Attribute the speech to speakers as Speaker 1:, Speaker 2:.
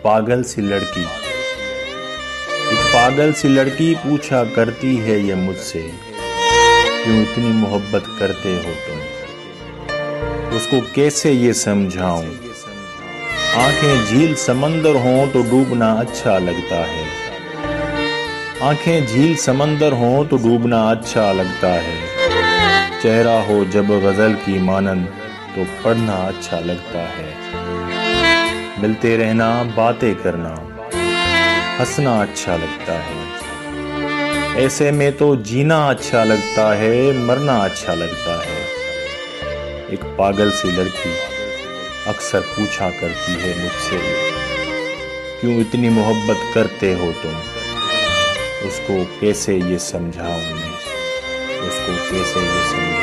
Speaker 1: पागल सी लड़की। एक पागल सी लड़की पूछा करती है ये मुझसे, क्यों इतनी मोहब्बत करते हो तुम। उसको कैसे ये समझाऊं। आंखें झील समंदर हों तो डूबना अच्छा लगता है। आंखें झील समंदर हों तो डूबना अच्छा लगता है। चेहरा हो जब गजल की मानंद तो पढ़ना अच्छा लगता है। मिलते रहना, बातें करना, हंसना अच्छा लगता है। ऐसे में तो जीना अच्छा लगता है, मरना अच्छा लगता है। एक पागल सी लड़की अक्सर पूछा करती है मुझसे, क्यों इतनी मोहब्बत करते हो तुम। उसको कैसे ये समझाऊं मैं, उसको कैसे ये समझाऊं।